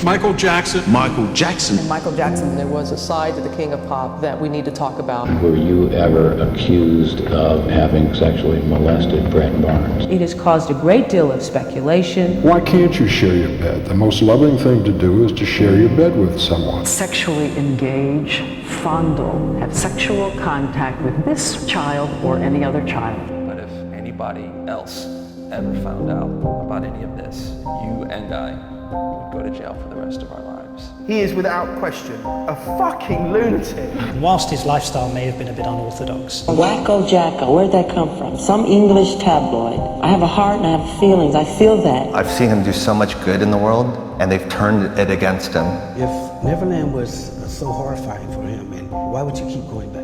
Michael Jackson. Michael Jackson. In Michael Jackson, there was a side to the king of pop that we need to talk about. Were you ever accused of having sexually molested Brett Barnes? It has caused a great deal of speculation. Why can't you share your bed? The most loving thing to do is to share your bed with someone. Sexually engage, fondle, have sexual contact with this child or any other child. But if anybody else ever found out about any of this, you and I would go to jail for the rest of our lives. He is without question a fucking lunatic. Whilst his lifestyle may have been a bit unorthodox. Wacko Jacko, where'd that come from? Some English tabloid. I have a heart and I have feelings, I feel that. I've seen him do so much good in the world, and they've turned it against him. If Neverland was so horrifying for him, and why would you keep going back?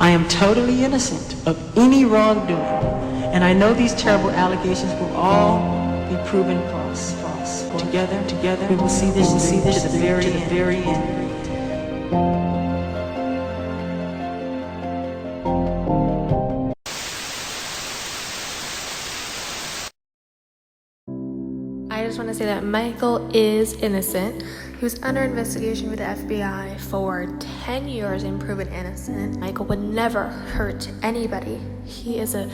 I am totally innocent of any wrongdoing, and I know these terrible allegations will all be proven false. Together, we will see this to the very end. I just want to say that Michael is innocent. He was under investigation with the FBI for 10 years and proven innocent. Michael would never hurt anybody. He is an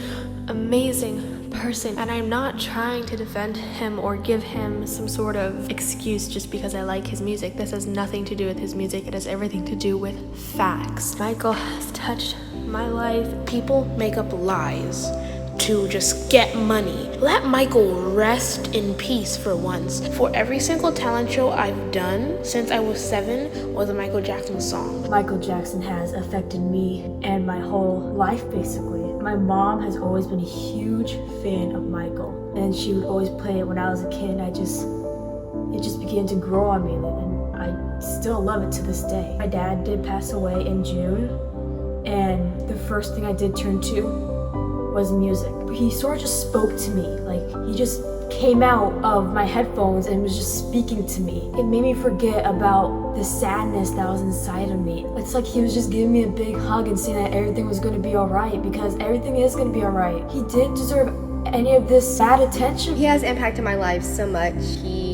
amazing person, and I'm not trying to defend him or give him some sort of excuse just because I like his music. This has nothing to do with his music. It has everything to do with facts. Michael has touched my life. People make up lies to just get money. Let Michael rest in peace for once. For every single talent show I've done since I was 7 was a Michael Jackson song. Michael Jackson has affected me and my whole life basically. My mom has always been a huge fan of Michael, and she would always play it when I was a kid, and it just began to grow on me, and I still love it to this day. My dad did pass away in June, and the first thing I did turn to was music. He sort of just spoke to me, like he just came out of my headphones and was just speaking to me. It made me forget about the sadness that was inside of me. It's like he was just giving me a big hug and saying that everything was gonna be alright, because everything is gonna be alright. He didn't deserve any of this sad attention. He has impacted my life so much. He,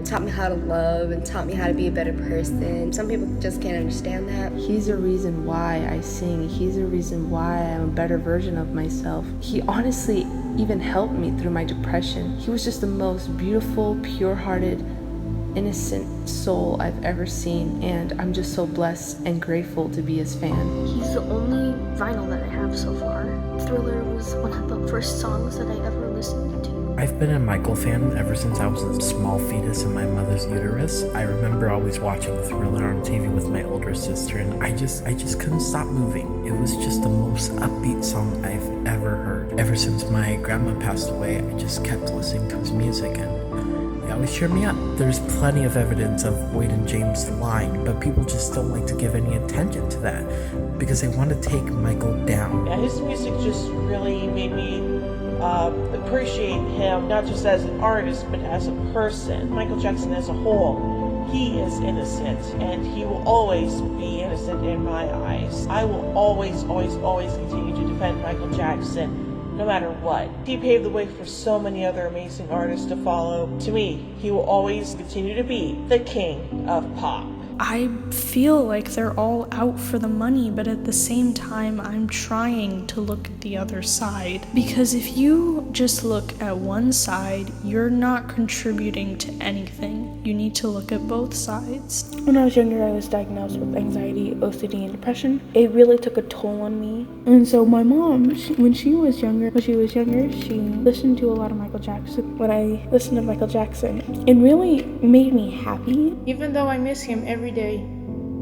taught me how to love and taught me how to be a better person. Some people just can't understand that. He's a reason why I sing. He's a reason why I'm a better version of myself. He honestly even helped me through my depression. He was just the most beautiful, pure-hearted, innocent soul I've ever seen, and I'm just so blessed and grateful to be his fan. He's the only vinyl that I have so far. Thriller was one of the first songs that I ever listened to. I've been a Michael fan ever since I was a small fetus in my mother's uterus. I remember always watching Thriller on TV with my older sister, and I just couldn't stop moving. It was just the most upbeat song I've ever heard. Ever since my grandma passed away, I just kept listening to his music, and it always cheered me up. There's plenty of evidence of Wade and James lying, but people just don't like to give any attention to that because they want to take Michael down. Yeah, his music just really made me appreciate him, not just as an artist, but as a person. Michael Jackson as a whole, he is innocent, and he will always be innocent in my eyes. I will always continue to defend Michael Jackson, no matter what. He paved the way for so many other amazing artists to follow. To me, he will always continue to be the king of pop. I feel like they're all out for the money, but at the same time, I'm trying to look at the other side. Because if you just look at one side, you're not contributing to anything. You need to look at both sides. When I was younger, I was diagnosed with anxiety, OCD, and depression. It really took a toll on me. And so my mom, when she was younger, she listened to a lot of Michael Jackson. When I listened to Michael Jackson, it really made me happy. Even though I miss him every day,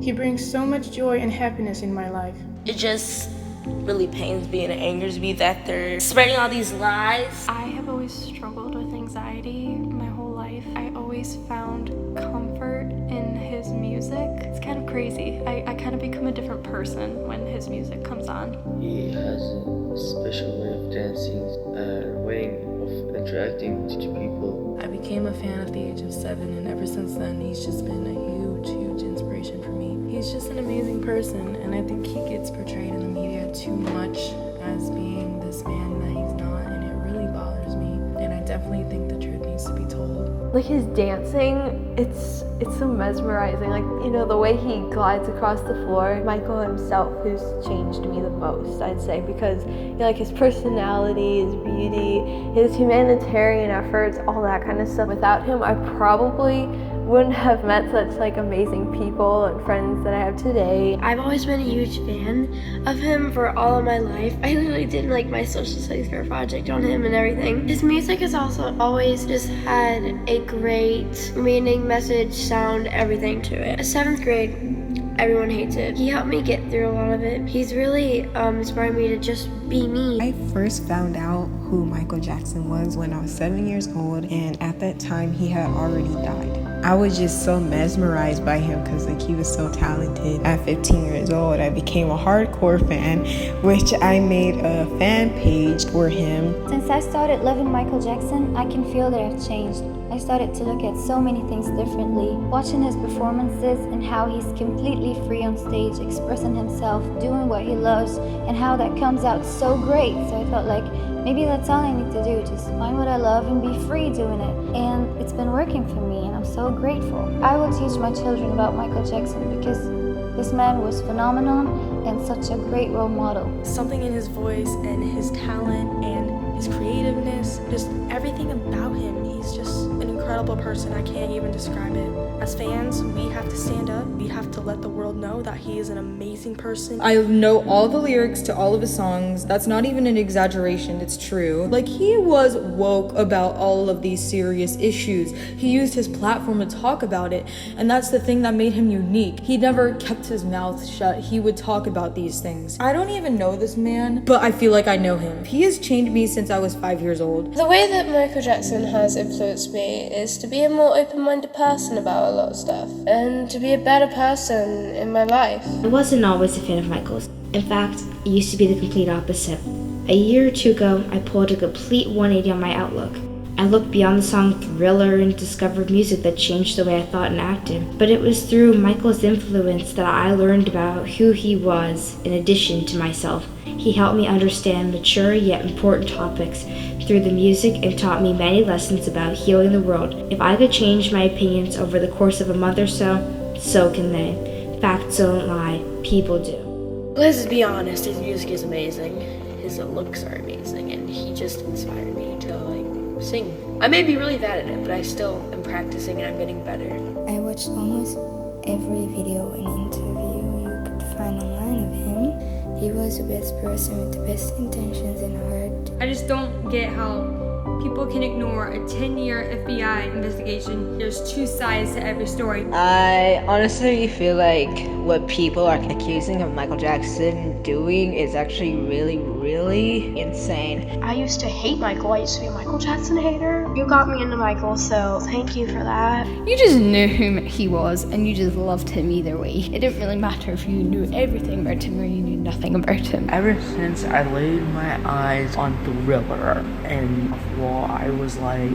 he brings so much joy and happiness in my life. It just really pains me and it angers me that they're spreading all these lies. I have always struggled with anxiety my whole life. I always found comfort in his music. It's kind of crazy. I kind of become a different person when his music comes on. He has a special way of dancing, a way of interacting with people. I became a fan at the age of 7, and ever since then, he's just been a huge inspiration for me. He's just an amazing person, and I think he gets portrayed in the media too much as being this man Like his dancing, it's so mesmerizing. Like, you know, the way he glides across the floor. Michael himself has changed me the most, I'd say, because, you know, like his personality, his beauty, his humanitarian efforts, all that kind of stuff. Without him, I probably wouldn't have met such like amazing people and friends that I have today. I've always been a huge fan of him for all of my life. I literally did like my social studies fair project on him and everything. His music has also always just had a great meaning, message, sound, everything to it. 7th grade, everyone hates it. He helped me get through a lot of it. He's really inspired me to just be me. I first found out who Michael Jackson was when I was 7 years old, and at that time he had already died. I was just so mesmerized by him because like he was so talented. At 15 years old, I became a hardcore fan, which I made a fan page for him. Since I started loving Michael Jackson, I can feel that I've changed. I started to look at so many things differently, watching his performances and how he's completely free on stage, expressing himself, doing what he loves, and how that comes out so great. So I felt like maybe that's all I need to do, just find what I love and be free doing it. And it's been working for me, and I'm so grateful. I will teach my children about Michael Jackson because this man was phenomenal and such a great role model. Something in his voice and his talent and his creativeness, just everything about him. He's just an incredible person. I can't even describe it. As fans, we have to stand up. We have to let the world know that he is an amazing person. I know all the lyrics to all of his songs. That's not even an exaggeration, it's true. Like, he was woke about all of these serious issues. He used his platform to talk about it, and that's the thing that made him unique. He never kept his mouth shut. He would talk about these things. I don't even know this man, but I feel like I know him. He has changed me since I was 5 years old. The way that Michael Jackson has influenced me is to be a more open-minded person about a lot of stuff and to be a better person in my life. I wasn't always a fan of Michael's. In fact, it used to be the complete opposite. A year or two ago, I pulled a complete 180 on my outlook. I looked beyond the song Thriller and discovered music that changed the way I thought and acted. But it was through Michael's influence that I learned about who he was in addition to myself. He helped me understand mature yet important topics through the music and taught me many lessons about healing the world. If I could change my opinions over the course of a month or so can they. Facts don't lie, people do. Let's be honest, his music is amazing. His looks are amazing, and he just inspired me to sing. I may be really bad at it, but I still am practicing and I'm getting better. I watched almost every video and interview you could find online of him. He was the best person with the best intentions and heart. I just don't get how people can ignore a 10-year FBI investigation. There's two sides to every story. I honestly feel like what people are accusing of Michael Jackson doing is actually really insane. I used to hate Michael. I used to be a Michael Jackson hater. You got me into Michael, so thank you for that. You just knew who he was, and you just loved him either way. It didn't really matter if you knew everything about him or you knew nothing about him. Ever since I laid my eyes on Thriller and I was like,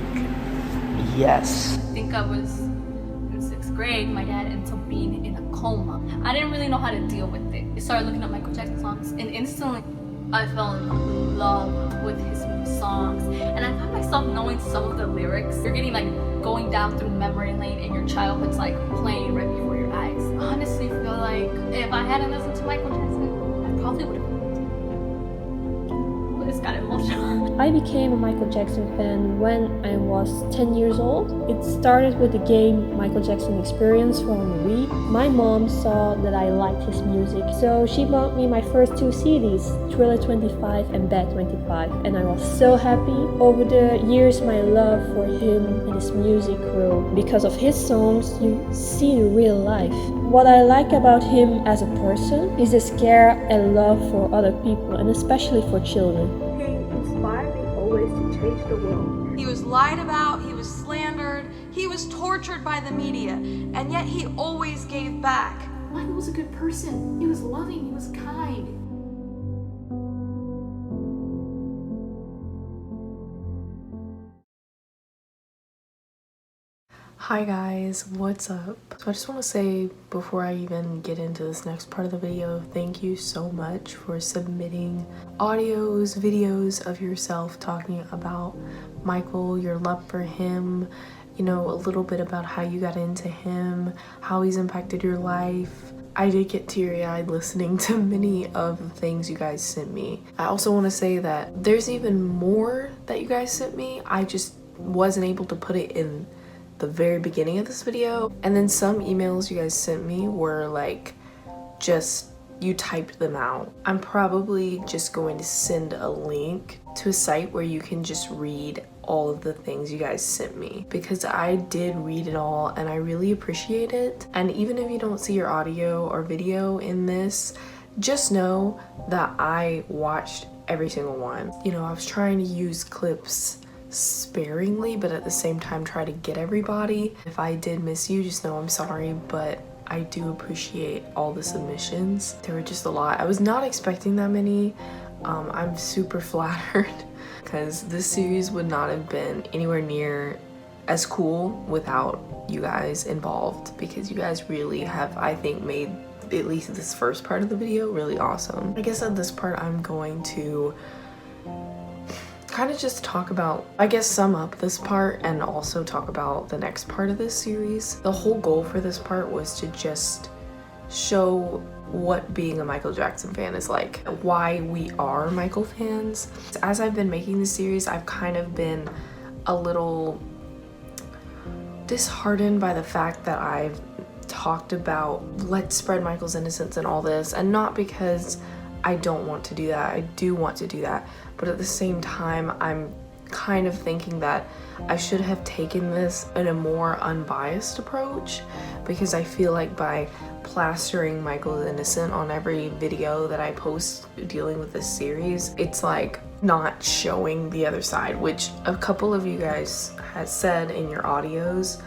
yes. I think I was in 6th grade. My dad ended up being in a coma. I didn't really know how to deal with it. I started looking at Michael Jackson songs, and instantly I fell in love with his songs. And I found myself knowing some of the lyrics. You're getting like going down through memory lane, and your childhood's like playing right before your eyes. I honestly feel like if I hadn't listened to Michael Jackson, I probably would have. Just got emotional. I became a Michael Jackson fan when I was 10 years old. It started with the game Michael Jackson Experience from Wii. My mom saw that I liked his music, so she bought me my first 2 CDs, Thriller 25 and Bad 25, and I was so happy. Over the years, my love for him and his music grew. Because of his songs, you see the real life. What I like about him as a person is his care and love for other people, and especially for children. He inspired me always to change the world. He was lied about, he was slandered, he was tortured by the media, and yet he always gave back. Michael was a good person. He was loving, he was kind. Hi guys, what's up? So I just want to say before I even get into this next part of the video, thank you so much for submitting audios, videos of yourself talking about Michael, your love for him, you know, a little bit about how you got into him, how he's impacted your life. I did get teary-eyed listening to many of the things you guys sent me. I also want to say that there's even more that you guys sent me. I just wasn't able to put it in the very beginning of this video. And then some emails you guys sent me were like, just, you typed them out. I'm probably just going to send a link to a site where you can just read all of the things you guys sent me, because I did read it all and I really appreciate it. And even if you don't see your audio or video in this, just know that I watched every single one. You know, I was trying to use clips sparingly, but at the same time try to get everybody. If I did miss you, just know I'm sorry, but I do appreciate all the submissions. There were just a lot. I was not expecting that many. I'm super flattered because this series would not have been anywhere near as cool without you guys involved, because you guys really have, I think, made at least this first part of the video really awesome. I guess at this part I'm going to kind of just talk about, I guess, sum up this part and also talk about the next part of this series. The whole goal for this part was to just show what being a Michael Jackson fan is like, why we are Michael fans. As I've been making this series, I've kind of been a little disheartened by the fact that I've talked about let's spread Michael's innocence and all this, and not because I don't want to do that. I do want to do that, but at the same time I'm kind of thinking that I should have taken this in a more unbiased approach, because I feel like by plastering Michael innocent on every video that I post dealing with this series, it's like not showing the other side, which a couple of you guys has said in your audios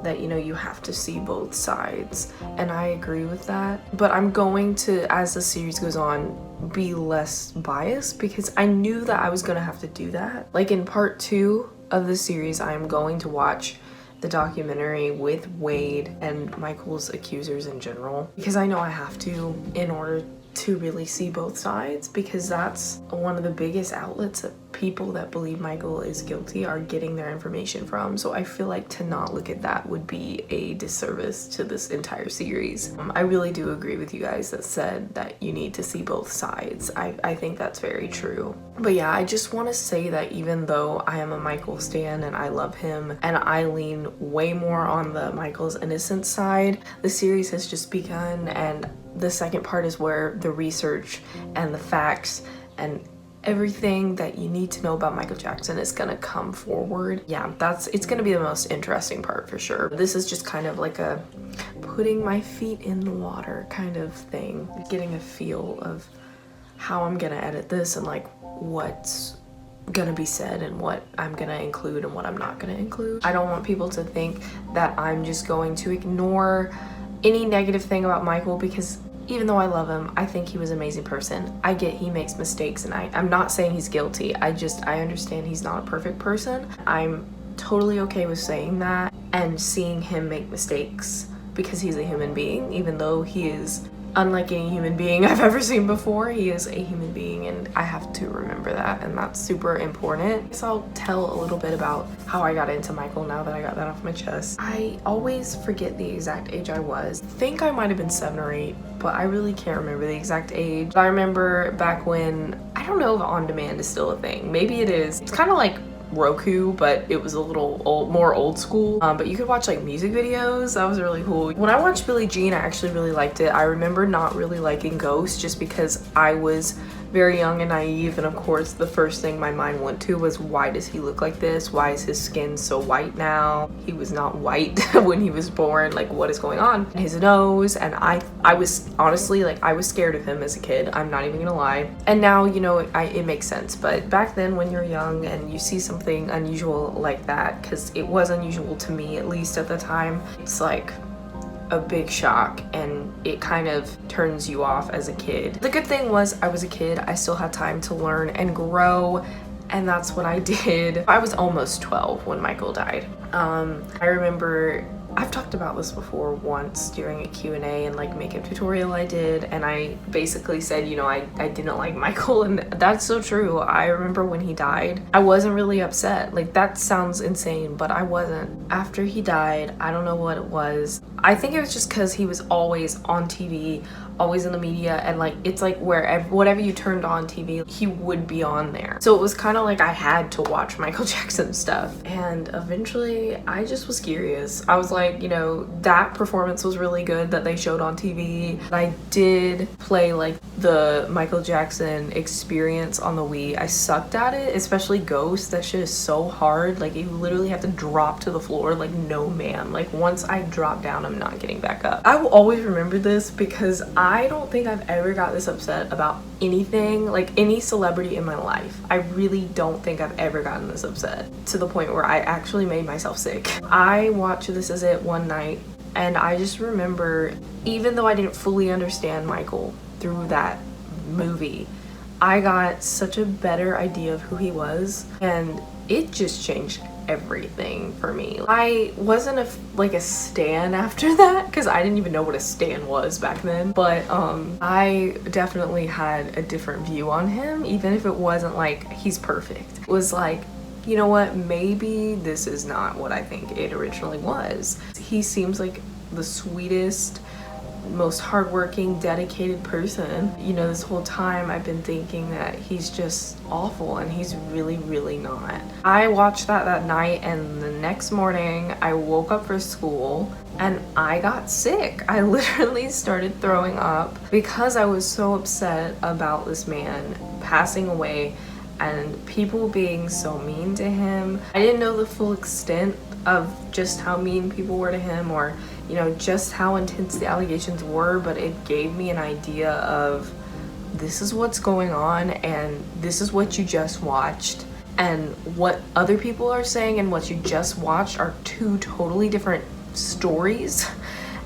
that, you know, you have to see both sides, and I agree with that. But I'm going to, as the series goes on, be less biased, because I knew that I was gonna have to do that. Like in part 2 of the series, I'm going to watch the documentary with Wade and Michael's accusers in general, because I know I have to in order to really see both sides, because that's one of the biggest outlets that people that believe Michael is guilty are getting their information from. So I feel like to not look at that would be a disservice to this entire series. I really do agree with you guys that said that you need to see both sides. I think that's very true. But yeah, I just want to say that even though I am a Michael stan and I love him and I lean way more on the Michael's innocent side, the series has just begun, and the second part is where the research and the facts and everything that you need to know about Michael Jackson is gonna come forward. Yeah, it's gonna be the most interesting part for sure. This is just kind of like a putting my feet in the water kind of thing, getting a feel of how I'm gonna edit this and like what's gonna be said and what I'm gonna include and what I'm not gonna include. I don't want people to think that I'm just going to ignore any negative thing about Michael, because even though I love him, I think he was an amazing person. I get he makes mistakes, and I'm not saying he's guilty. I understand he's not a perfect person. I'm totally okay with saying that and seeing him make mistakes, because he's a human being. Even though he is unlike any human being I've ever seen before, he is a human being, and I have to remember that, and that's super important. So I'll tell a little bit about how I got into Michael now that I got that off my chest. I always forget the exact age I was. I think I might have been 7 or 8, but I really can't remember the exact age. I remember back when, I don't know if on demand is still a thing. Maybe it is. It's kind of like Roku, but it was a little more old school, but you could watch like music videos. That was really cool. When I watched Billie Jean, I actually really liked it. I remember not really liking Ghost just because I was very young and naive, and of course the first thing my mind went to was, why does he look like this? Why is his skin so white now? He was not white when he was born. Like, what is going on? His nose, and I was honestly, like, I was scared of him as a kid. I'm not even gonna lie. And now, you know, it makes sense. But back then when you're young and you see something unusual like that, because it was unusual to me, at least at the time, it's like a big shock, and it kind of turns you off as a kid. The good thing was I was a kid. I still had time to learn and grow, and that's what I did. I was almost 12 when Michael died. I remember I've talked about this before once during a Q&A and like makeup tutorial I did, and I basically said, you know, I didn't like Michael, and that's so true. I remember when he died, I wasn't really upset. Like, that sounds insane, but I wasn't. After he died, I don't know what it was. I think it was just because he was always on TV, always in the media, and like it's like wherever, whatever you turned on TV, he would be on there. So it was kind of like I had to watch Michael Jackson stuff, and eventually I just was curious. I was like, you know, that performance was really good that they showed on TV. I did play like the Michael Jackson Experience on the Wii. I sucked at it, especially Ghost. That shit is so hard. Like, you literally have to drop to the floor like no man. Like, once I drop down, I'm not getting back up. I will always remember this because I don't think I've ever got this upset about anything, like any celebrity in my life. I really don't think I've ever gotten this upset to the point where I actually made myself sick. I watched This Is It one night, and I just remember, even though I didn't fully understand Michael through that movie, I got such a better idea of who he was, and it just changed everything for me. I wasn't a stan after that, because I didn't even know what a stan was back then, but I definitely had a different view on him, even if it wasn't like he's perfect. It was like, you know what, maybe this is not what I think it originally was. He seems like the sweetest, most hardworking, dedicated person. You know, this whole time I've been thinking that he's just awful, and he's really, really not. I watched that night, and the next morning I woke up for school and I got sick. I literally started throwing up because I was so upset about this man passing away and people being so mean to him. I didn't know the full extent of just how mean people were to him, or you know, just how intense the allegations were, but it gave me an idea of this is what's going on, and this is what you just watched, and what other people are saying and what you just watched are two totally different stories,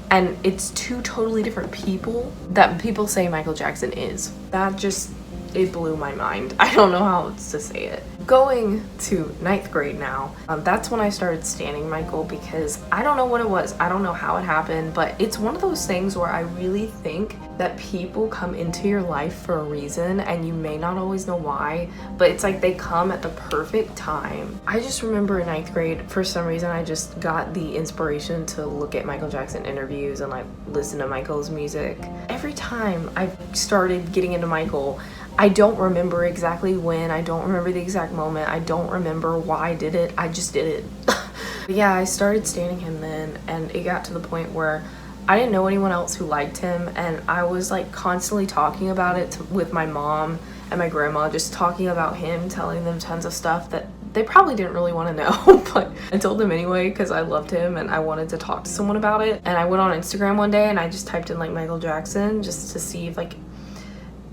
and it's two totally different people that people say Michael Jackson is. That just, it blew my mind. I don't know how else to say it. Going to 9th grade now, that's when I started standing Michael, because I don't know what it was. I don't know how it happened, but it's one of those things where I really think that people come into your life for a reason, and you may not always know why, but it's like they come at the perfect time. I just remember in 9th grade, for some reason, I just got the inspiration to look at Michael Jackson interviews and like listen to Michael's music. Every time I started getting into Michael, I don't remember exactly when, I don't remember the exact moment, I don't remember why I did it, I just did it. But yeah, I started standing him then, and it got to the point where I didn't know anyone else who liked him, and I was like constantly talking about it with my mom and my grandma, just talking about him, telling them tons of stuff that they probably didn't really want to know, but I told them anyway because I loved him and I wanted to talk to someone about it. And I went on Instagram one day and I just typed in like Michael Jackson just to see if like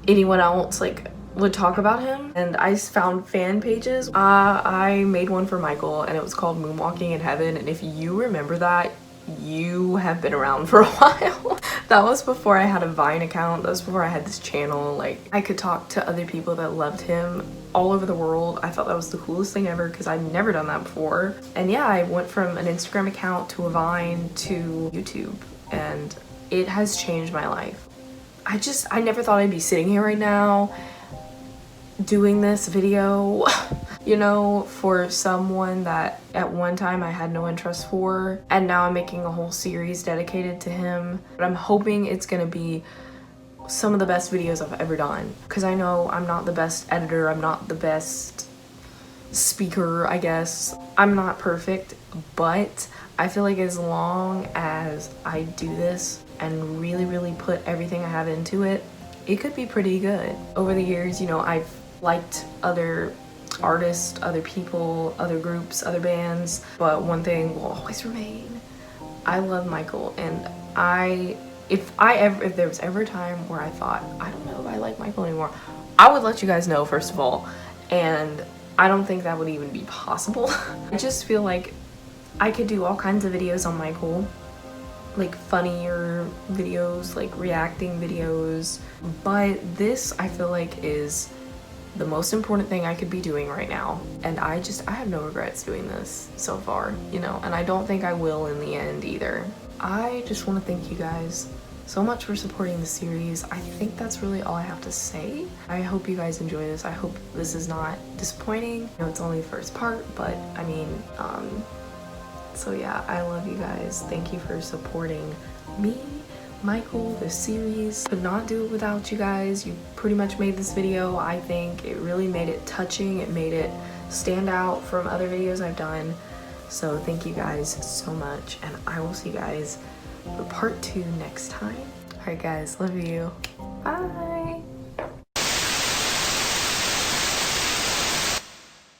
anyone else like would talk about him, and I found fan pages. I made one for Michael and it was called Moonwalking in Heaven, and if you remember that, you have been around for a while. That was before I had a Vine account. That was before I had this channel. Like, I could talk to other people that loved him all over the world. I thought that was the coolest thing ever because I'd never done that before. And yeah, I went from an Instagram account to a Vine to YouTube, and it has changed my life. I never thought I'd be sitting here right now doing this video, you know, for someone that at one time I had no interest for, and now I'm making a whole series dedicated to him. But I'm hoping it's gonna be some of the best videos I've ever done, because I know I'm not the best editor, I'm not the best speaker, I guess. I'm not perfect, but I feel like as long as I do this and really put everything I have into it, it could be pretty good. Over the years, you know, I've liked other artists, other people, other groups, other bands, but one thing will always remain. I love Michael, and if there was ever a time where I thought, I don't know if I like Michael anymore, I would let you guys know, first of all, and I don't think that would even be possible. I just feel like I could do all kinds of videos on Michael, like funnier videos, like reacting videos, but this I feel like is the most important thing I could be doing right now. And I have no regrets doing this so far, you know, and I don't think I will in the end either. I just want to thank you guys so much for supporting the series. I think that's really all I have to say. I hope you guys enjoy this. I hope this is not disappointing. I know it's only the first part, but I mean, so yeah, I love you guys. Thank you for supporting me, Michael, the series. Could not do it without you guys. You pretty much made this video. I think it really made it touching. It made it stand out from other videos I've done. So thank you guys so much, and I will see you guys for part 2 next time. Alright guys, love you. Bye!